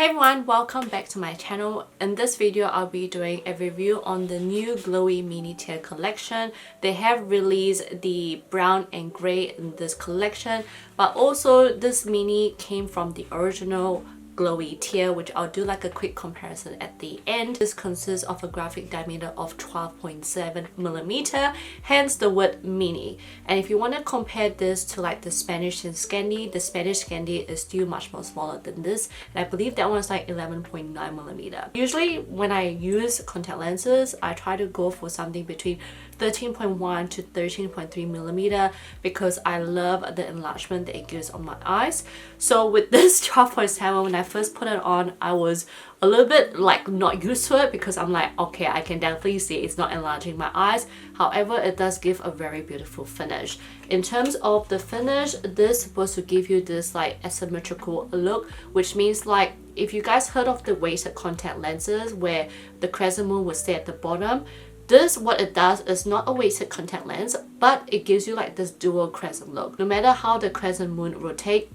Hey everyone, welcome back to my channel. In this video, I'll be doing a review on the new Glowy mini tier collection. They have released the brown and grey in this collection, but also this mini came from the original Glowy tier, which I'll do like a quick comparison at the end. This consists of a graphic diameter of 12.7mm, hence the word mini. And if you want to compare this to like the Spanish Scandi, the Spanish Scandi is still much more smaller than this, and I believe that one's like 11.9mm. Usually when I use contact lenses, I try to go for something between 13.1 to 13.3mm because I love the enlargement that it gives on my eyes. So with this 12.7, when I first put it on, I was a little bit like not used to it because I'm like, okay, I can definitely see it's not enlarging my eyes. However, it does give a very beautiful finish. In terms of the finish, this is supposed to give you this like asymmetrical look, which means like if you guys heard of the weighted contact lenses where the crescent moon will stay at the bottom, this, what it does is not a weighted contact lens, but it gives you like this dual crescent look. No matter how the crescent moon rotates,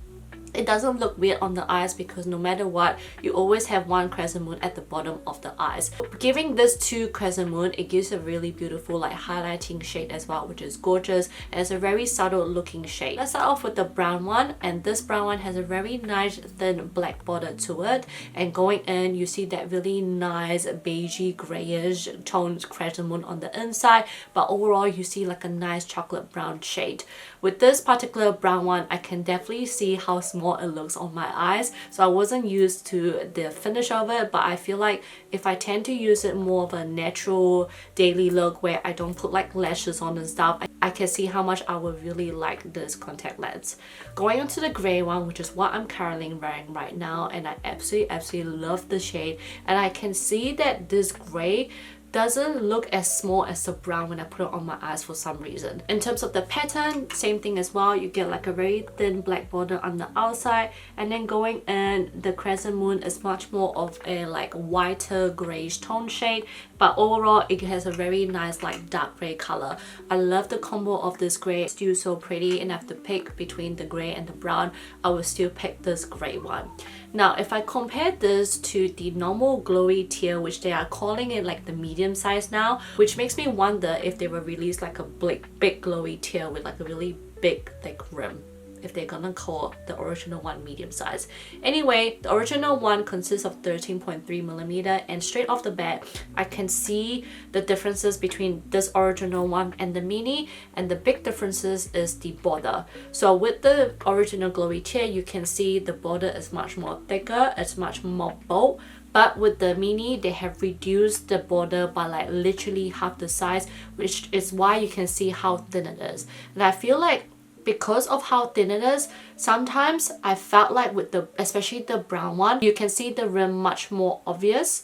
it doesn't look weird on the eyes because no matter what, you always have one crescent moon at the bottom of the eyes. Giving this two crescent moon, it gives a really beautiful like highlighting shade as well, which is gorgeous, and it's a very subtle looking shade. Let's start off with the brown one, and this brown one has a very nice thin black border to it, and going in you see that really nice beigey grayish toned crescent moon on the inside, but overall you see like a nice chocolate brown shade. With this particular brown one, I can definitely see how small it looks on my eyes, so I wasn't used to the finish of it, but I feel like if I tend to use it more of a natural daily look where I don't put like lashes on and stuff, I can see how much I would really like this contact lens. Going on to the grey one, which is what I'm currently wearing right now, and I absolutely love the shade, and I can see that this grey doesn't look as small as the brown when I put it on my eyes for some reason. In terms of the pattern, same thing as well. You get like a very thin black border on the outside, and then going in, the crescent moon is much more of a like whiter greyish tone shade, but overall it has a very nice like dark grey color. I love the combo of this grey. It's still so pretty, and I have to pick between the grey and the brown, I will still pick this grey one. Now if I compare this to the normal Glowy tier, which they are calling it like the medium size now, which makes me wonder if they will release like a big Glowy tier with like a really big thick rim, if they're gonna call the original one medium size. Anyway, the original one consists of 13.3mm, and straight off the bat I can see the differences between this original one and the mini, and the big differences is the border. So with the original Glowy tier, you can see the border is much more thicker, it's much more bold. But with the mini, they have reduced the border by like literally half the size, which is why you can see how thin it is. And I feel like because of how thin it is, sometimes I felt like with the, especially the brown one, you can see the rim much more obvious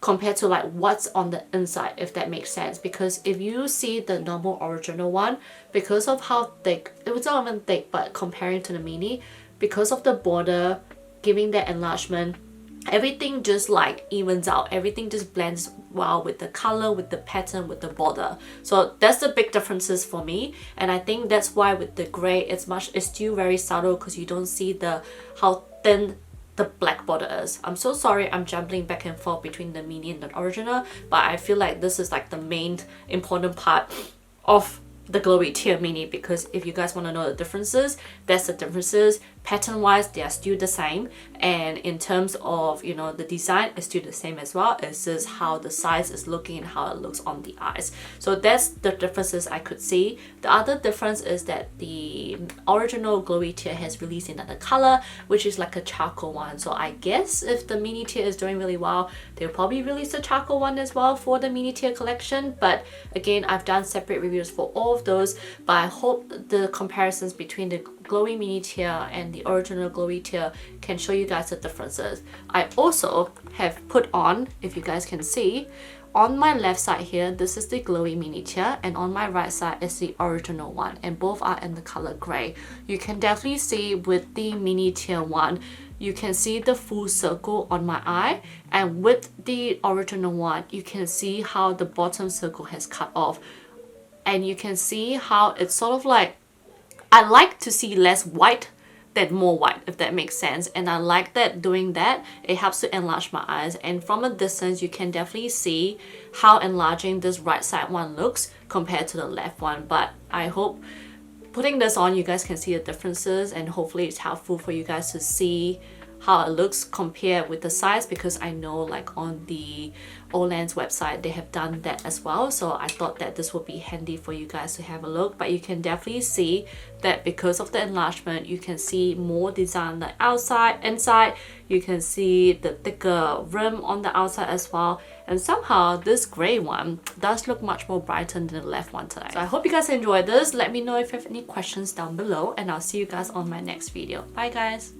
compared to like what's on the inside, if that makes sense. Because if you see the normal original one, because of how thick, it was not even thick, but comparing to the mini, because of the border giving that enlargement, everything just like evens out, everything just blends well with the color, with the pattern, with the border. So that's the big differences for me, and I think that's why with the grey it's still very subtle because you don't see the how thin the black border is. I'm so sorry I'm jumping back and forth between the mini and the original, but I feel like this is like the main important part of the Glowy tier mini, because if you guys want to know the differences, that's the differences. Pattern wise, they are still the same, and in terms of, you know, the design is still the same as well. It's just how the size is looking and how it looks on the eyes. So that's the differences I could see. The other difference is that the original Glowy tier has released another color, which is like a charcoal one. So I guess if the mini tier is doing really well, they'll probably release the charcoal one as well for the mini tier collection. But again, I've done separate reviews for all of those, but I hope the comparisons between the Glowy mini tier and the original Glowy tier can show you guys the differences. I also have put on, if you guys can see, on my left side here, this is the Glowy mini tier, and on my right side is the original one, and both are in the color grey. You can definitely see with the mini tier one, you can see the full circle on my eye, and with the original one, you can see how the bottom circle has cut off, and you can see how it's sort of like, I like to see less white that more white, if that makes sense. And I like that doing that. It helps to enlarge my eyes, and from a distance you can definitely see how enlarging this right side one looks compared to the left one. But I hope putting this on you guys can see the differences, and hopefully it's helpful for you guys to see how it looks compared with the size, because I know like on the Olens website they have done that as well. So I thought that this would be handy for you guys to have a look. But you can definitely see that because of the enlargement you can see more design on the outside, inside. You can see the thicker rim on the outside as well, and somehow this gray one does look much more brighter than the left one today. So I hope you guys enjoyed this. Let me know if you have any questions down below, and I'll see you guys on my next video. Bye guys.